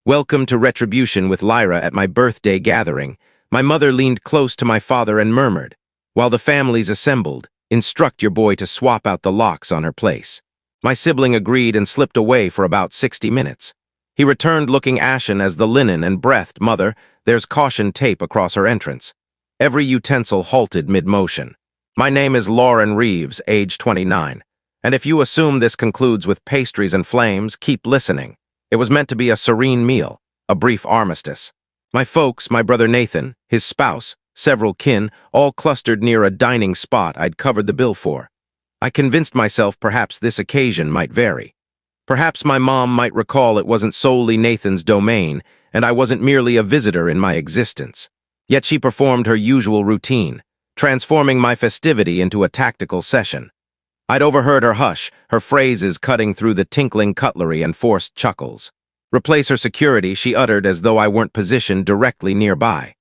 Welcome to Retribution with Lyra at my birthday gathering. My mother leaned close to my father and murmured, while the families assembled, instruct your boy to swap out the locks on her place. My sibling agreed and slipped away for about 60 minutes. He returned looking ashen as the linen and breathed, Mother, there's caution tape across her entrance. Every utensil halted mid-motion. My name is Lauren Reeves, age 29. And if you assume this concludes with pastries and flames, keep listening. It was meant to be a serene meal, a brief armistice. My folks, my brother Nathan, his spouse, several kin, all clustered near a dining spot I'd covered the bill for. I convinced myself perhaps this occasion might vary. Perhaps my mom might recall it wasn't solely Nathan's domain, and I wasn't merely a visitor in my existence. Yet she performed her usual routine, transforming my festivity into a tactical session. I'd overheard her hush, her phrases cutting through the tinkling cutlery and forced chuckles. Replace her security, she uttered as though I weren't positioned directly nearby.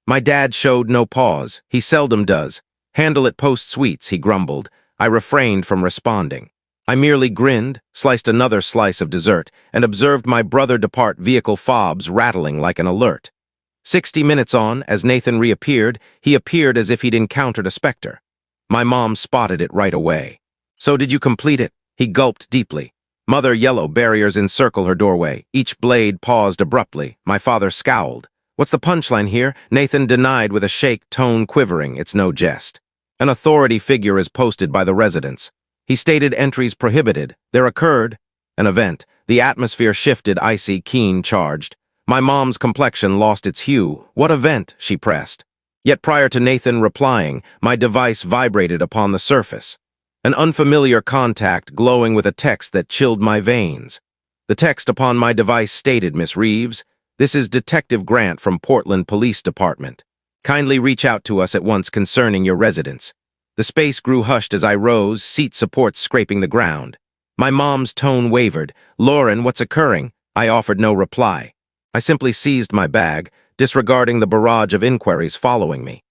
My dad showed no pause. He seldom does. Handle it post-sweets, he grumbled. I refrained from responding. I merely grinned, sliced another slice of dessert, and observed my brother depart, vehicle fobs rattling like an alert. 60 minutes on, as Nathan reappeared, he appeared as if he'd encountered a specter. My mom spotted it right away. So did you complete it? He gulped deeply. Mother, yellow barriers encircle her doorway. Each blade paused abruptly. My father scowled. What's the punchline here? Nathan denied with a shake, tone quivering. It's no jest. An authority figure is posted by the residents. He stated entries prohibited. There occurred an event. The atmosphere shifted, icy, keen, charged. My mom's complexion lost its hue. What event? She pressed. Yet prior to Nathan replying, my device vibrated upon the surface. An unfamiliar contact glowing with a text that chilled my veins. The text upon my device stated, Miss Reeves, this is Detective Grant from Portland Police Department. Kindly reach out to us at once concerning your residence. The space grew hushed as I rose, seat supports scraping the ground. My mom's tone wavered. Lauren, what's occurring? I offered no reply. I simply seized my bag, disregarding the barrage of inquiries following me.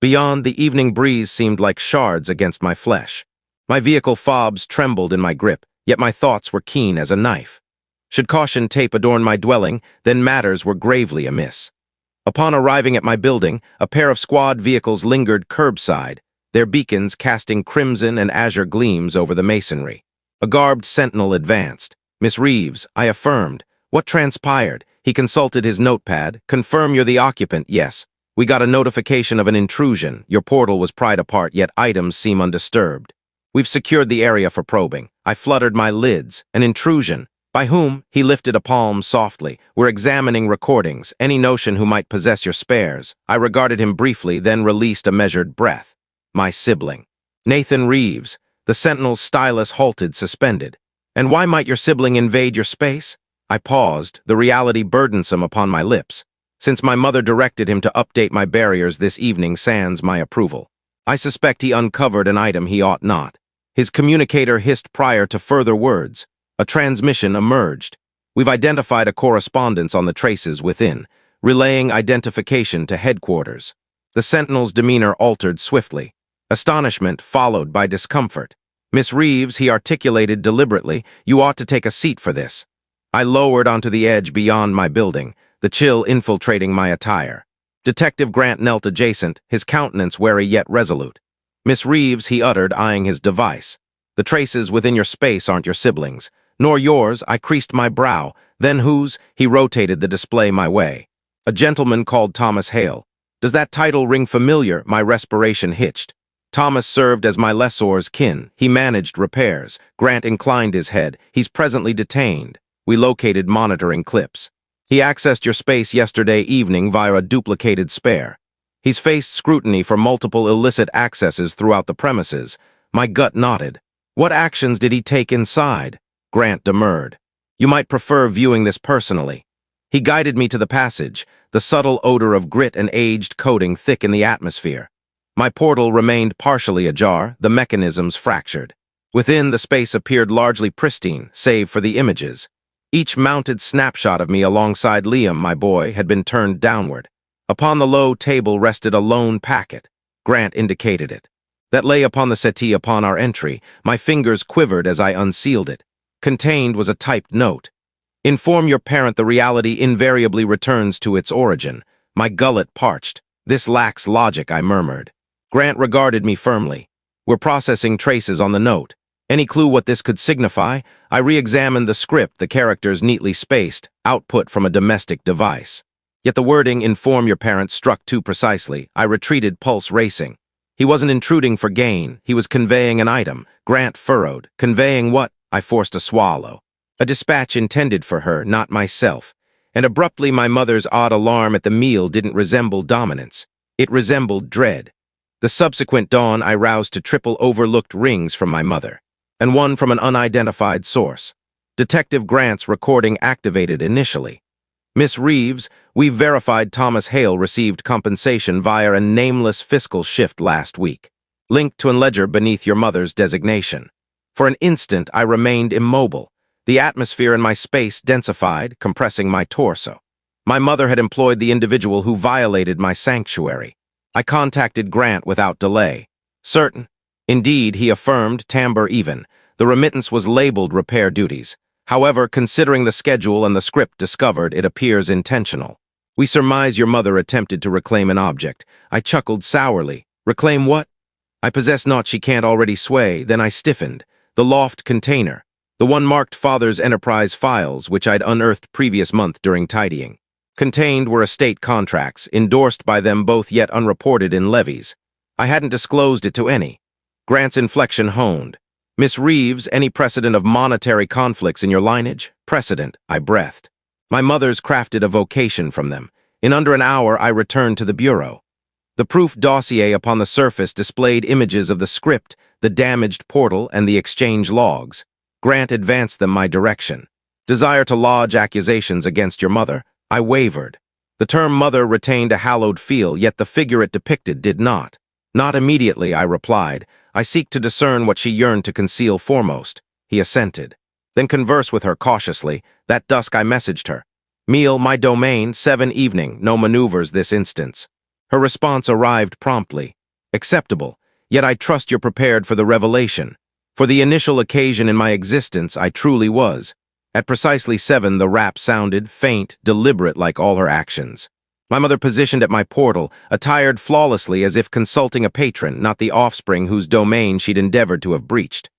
Beyond, the evening breeze seemed like shards against my flesh. My vehicle fobs trembled in my grip, yet my thoughts were keen as a knife. Should caution tape adorn my dwelling, then matters were gravely amiss. Upon arriving at my building, a pair of squad vehicles lingered curbside, their beacons casting crimson and azure gleams over the masonry. A garbed sentinel advanced. Miss Reeves, I affirmed. What transpired? He consulted his notepad. Confirm you're the occupant, yes. We got a notification of an intrusion. Your portal was pried apart, yet items seem undisturbed. We've secured the area for probing. I fluttered my lids. An intrusion. By whom? He lifted a palm softly. We're examining recordings. Any notion who might possess your spares? I regarded him briefly, then released a measured breath. My sibling. Nathan Reeves. The sentinel's stylus halted, suspended. And why might your sibling invade your space? I paused, the reality burdensome upon my lips. Since my mother directed him to update my barriers this evening sans my approval. I suspect he uncovered an item he ought not. His communicator hissed prior to further words. A transmission emerged. We've identified a correspondence on the traces within, relaying identification to headquarters. The sentinel's demeanor altered swiftly. Astonishment followed by discomfort. Miss Reeves, he articulated deliberately, you ought to take a seat for this. I lowered onto the edge beyond my building, the chill infiltrating my attire. Detective Grant knelt adjacent, his countenance wary yet resolute. Miss Reeves, he uttered, eyeing his device. The traces within your space aren't your siblings, nor yours. I creased my brow. Then whose? He rotated the display my way. A gentleman called Thomas Hale. Does that title ring familiar? My respiration hitched. Thomas served as my lessor's kin. He managed repairs. Grant inclined his head. He's presently detained. We located monitoring clips. He accessed your space yesterday evening via a duplicated spare. He's faced scrutiny for multiple illicit accesses throughout the premises. My gut nodded. What actions did he take inside? Grant demurred. You might prefer viewing this personally. He guided me to the passage, the subtle odor of grit and aged coating thick in the atmosphere. My portal remained partially ajar, the mechanisms fractured. Within, the space appeared largely pristine, save for the images. Each mounted snapshot of me alongside Liam, my boy, had been turned downward. Upon the low table rested a lone packet. Grant indicated it. That lay upon the settee upon our entry. My fingers quivered as I unsealed it. Contained was a typed note. Inform your parent the reality invariably returns to its origin. My gullet parched. This lacks logic, I murmured. Grant regarded me firmly. We're processing traces on the note. Any clue what this could signify? I re-examined the script, the characters neatly spaced, output from a domestic device. Yet the wording, inform your parent, struck too precisely. I retreated, pulse racing. He wasn't intruding for gain. He was conveying an item. Grant furrowed. Conveying what? I forced a swallow. A dispatch intended for her, not myself. And abruptly my mother's odd alarm at the meal didn't resemble dominance. It resembled dread. The subsequent dawn I roused to triple overlooked rings from my mother, and one from an unidentified source. Detective Grant's recording activated initially. Miss Reeves, we've verified Thomas Hale received compensation via a nameless fiscal shift last week, linked to a ledger beneath your mother's designation. For an instant I remained immobile. The atmosphere in my space densified, compressing my torso. My mother had employed the individual who violated my sanctuary. I contacted Grant without delay. Certain. Indeed, he affirmed, timbre even. The remittance was labeled repair duties. However, considering the schedule and the script discovered, it appears intentional. We surmise your mother attempted to reclaim an object. I chuckled sourly. Reclaim what? I possess naught she can't already sway. Then I stiffened. The loft container. The one marked Father's Enterprise files, which I'd unearthed previous month during tidying. Contained were estate contracts, endorsed by them both yet unreported in levies. I hadn't disclosed it to any. Grant's inflection honed. Miss Reeves, any precedent of monetary conflicts in your lineage? Precedent, I breathed. My mother's crafted a vocation from them. In under an hour, I returned to the bureau. The proof dossier upon the surface displayed images of the script, the damaged portal, and the exchange logs. Grant advanced them my direction. Desire to lodge accusations against your mother? I wavered. The term mother retained a hallowed feel, yet the figure it depicted did not. Not immediately, I replied. I seek to discern what she yearned to conceal foremost. He assented. Then converse with her cautiously. That dusk I messaged her. Meal, my domain, 7 evening, no maneuvers this instance. Her response arrived promptly. Acceptable, yet I trust you're prepared for the revelation. For the initial occasion in my existence, I truly was. At precisely 7, the rap sounded, faint, deliberate like all her actions. My mother positioned at my portal, attired flawlessly as if consulting a patron, not the offspring whose domain she'd endeavored to have breached.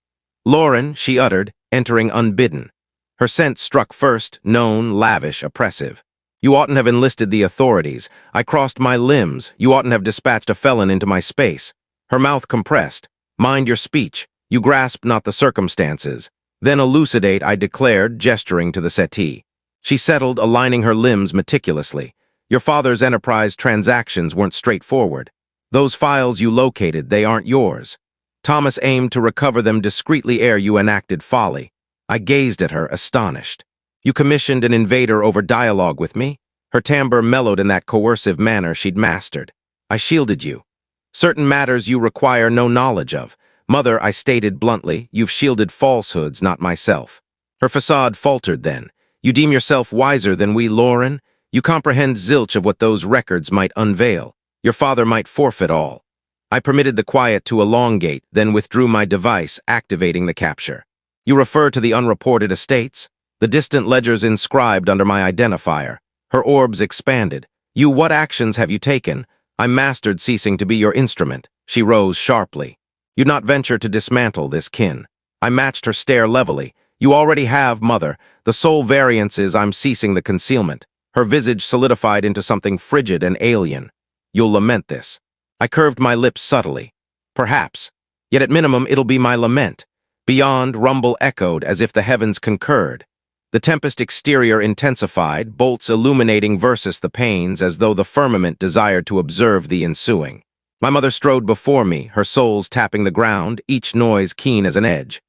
Lauren, she uttered, entering unbidden. Her scent struck first, known, lavish, oppressive. You oughtn't have enlisted the authorities. I crossed my limbs. You oughtn't have dispatched a felon into my space. Her mouth compressed. Mind your speech. You grasp not the circumstances. Then elucidate, I declared, gesturing to the settee. She settled, aligning her limbs meticulously. Your father's enterprise transactions weren't straightforward. Those files you located, they aren't yours. Thomas aimed to recover them discreetly ere you enacted folly. I gazed at her, astonished. You commissioned an invader over dialogue with me? Her timbre mellowed in that coercive manner she'd mastered. I shielded you. Certain matters you require no knowledge of. Mother, I stated bluntly, you've shielded falsehoods, not myself. Her facade faltered then. You deem yourself wiser than we, Lauren? You comprehend zilch of what those records might unveil. Your father might forfeit all. I permitted the quiet to elongate, then withdrew my device, activating the capture. You refer to the unreported estates? The distant ledgers inscribed under my identifier. Her orbs expanded. You, what actions have you taken? I mastered ceasing to be your instrument. She rose sharply. You'd not venture to dismantle this kin. I matched her stare levelly. You already have, mother. The sole variance is I'm ceasing the concealment. Her visage solidified into something frigid and alien. You'll lament this. I curved my lips subtly. Perhaps. Yet at minimum it'll be my lament. Beyond, rumble echoed as if the heavens concurred. The tempest exterior intensified, bolts illuminating versus the panes as though the firmament desired to observe the ensuing. My mother strode before me, her soles tapping the ground, each noise keen as an edge.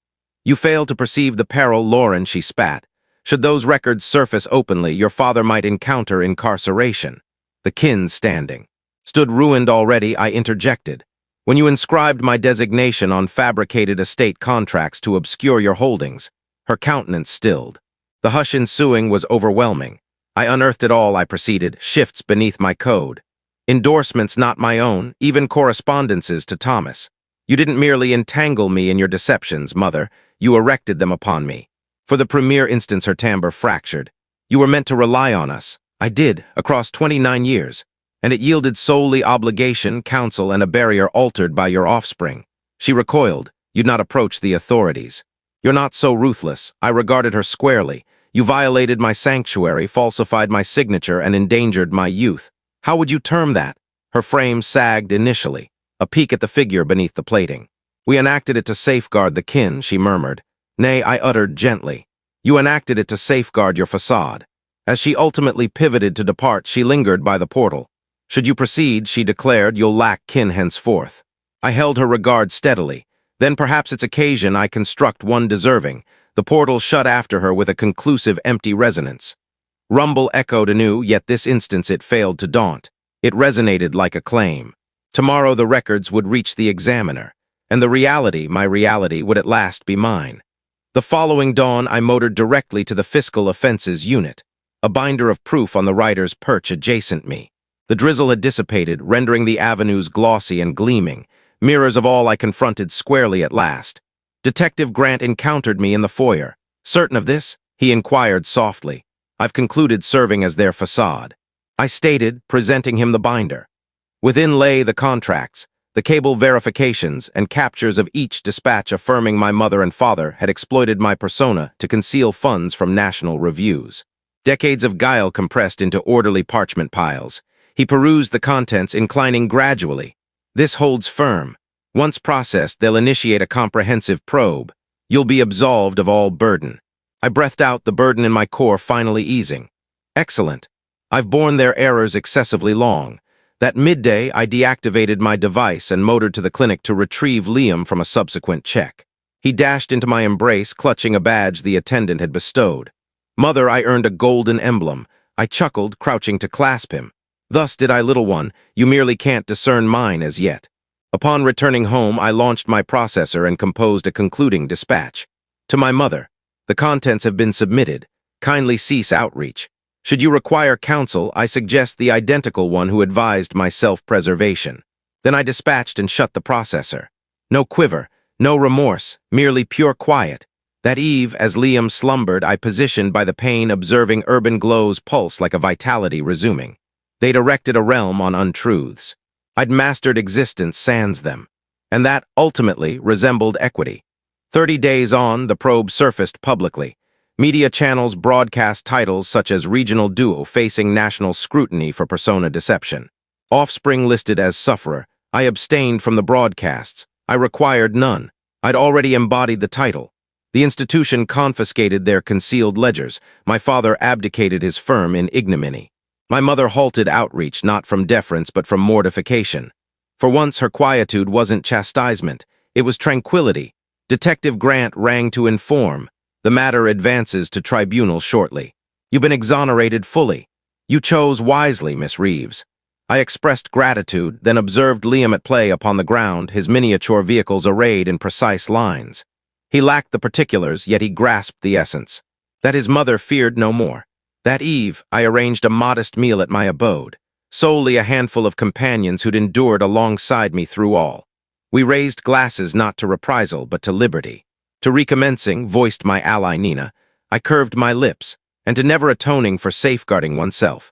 You fail to perceive the peril, Lauren, she spat. Should those records surface openly, your father might encounter incarceration. The kin standing. Stood ruined already, I interjected. When you inscribed my designation on fabricated estate contracts to obscure your holdings, her countenance stilled. The hush ensuing was overwhelming. I unearthed it all, I proceeded, shifts beneath my code. Endorsements not my own, even correspondences to Thomas. You didn't merely entangle me in your deceptions, mother. You erected them upon me. For the premier instance, her timbre fractured. You were meant to rely on us. I did, across 29 years. And it yielded solely obligation, counsel, and a barrier altered by your offspring. She recoiled. You'd not approach the authorities. You're not so ruthless. I regarded her squarely. You violated my sanctuary, falsified my signature, and endangered my youth. How would you term that? Her frame sagged initially, a peek at the figure beneath the plating. We enacted it to safeguard the kin, she murmured. Nay, I uttered gently. You enacted it to safeguard your facade. As she ultimately pivoted to depart, she lingered by the portal. Should you proceed, she declared, you'll lack kin henceforth. I held her regard steadily. Then perhaps it's occasion I construct one deserving. The portal shut after her with a conclusive empty resonance. Rumble echoed anew, yet this instance it failed to daunt. It resonated like a claim. Tomorrow the records would reach the examiner, and the reality, my reality, would at last be mine. The following dawn I motored directly to the Fiscal Offenses Unit, a binder of proof on the writer's perch adjacent me. The drizzle had dissipated, rendering the avenues glossy and gleaming, mirrors of all I confronted squarely at last. Detective Grant encountered me in the foyer. Certain of this? He inquired softly. I've concluded serving as their facade. I stated, presenting him the binder. Within lay the contracts, the cable verifications, and captures of each dispatch affirming my mother and father had exploited my persona to conceal funds from national reviews. Decades of guile compressed into orderly parchment piles. He perused the contents, inclining gradually. This holds firm. Once processed, they'll initiate a comprehensive probe. You'll be absolved of all burden. I breathed out, the burden in my core finally easing. Excellent. I've borne their errors excessively long. That midday, I deactivated my device and motored to the clinic to retrieve Liam from a subsequent check. He dashed into my embrace, clutching a badge the attendant had bestowed. Mother, I earned a golden emblem. I chuckled, crouching to clasp him. Thus did I, little one, you merely can't discern mine as yet. Upon returning home, I launched my processor and composed a concluding dispatch. To my mother, the contents have been submitted. Kindly cease outreach. Should you require counsel, I suggest the identical one who advised my self-preservation. Then I dispatched and shut the processor. No quiver, no remorse, merely pure quiet. That eve, as Liam slumbered, I positioned by the pane, observing urban glow's pulse like a vitality resuming. They'd erected a realm on untruths. I'd mastered existence sans them. And that, ultimately, resembled equity. 30 days on, the probe surfaced publicly. Media channels broadcast titles such as Regional Duo facing national scrutiny for persona deception. Offspring listed as sufferer. I abstained from the broadcasts. I required none. I'd already embodied the title. The institution confiscated their concealed ledgers. My father abdicated his firm in ignominy. My mother halted outreach not from deference but from mortification. For once her quietude wasn't chastisement, it was tranquility. Detective Grant rang to inform. The matter advances to tribunal shortly. You've been exonerated fully. You chose wisely, Miss Reeves. I expressed gratitude, then observed Liam at play upon the ground, his miniature vehicles arrayed in precise lines. He lacked the particulars, yet he grasped the essence. That his mother feared no more. That eve, I arranged a modest meal at my abode, solely a handful of companions who'd endured alongside me through all. We raised glasses not to reprisal, but to liberty. To recommencing, voiced my ally Nina, I curved my lips, and to never atoning for safeguarding oneself.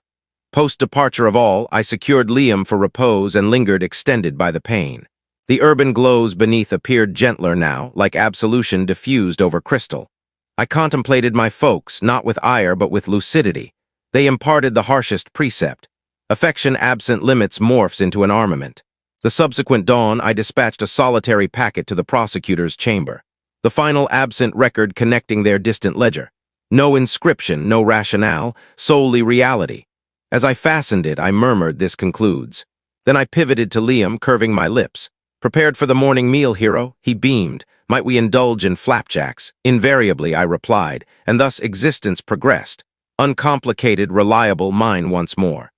Post-departure of all, I secured Liam for repose and lingered extended by the pain. The urban glows beneath appeared gentler now, like absolution diffused over crystal. I contemplated my folks, not with ire but with lucidity. They imparted the harshest precept. Affection absent limits morphs into an armament. The subsequent dawn, I dispatched a solitary packet to the prosecutor's chamber. The final absent record connecting their distant ledger. No inscription, no rationale, solely reality. As I fastened it, I murmured, "This concludes." Then I pivoted to Liam, curving my lips. "Prepared for the morning meal, hero?" He beamed. "Might we indulge in flapjacks?" "Invariably," I replied, and thus existence progressed. Uncomplicated, reliable, mine once more.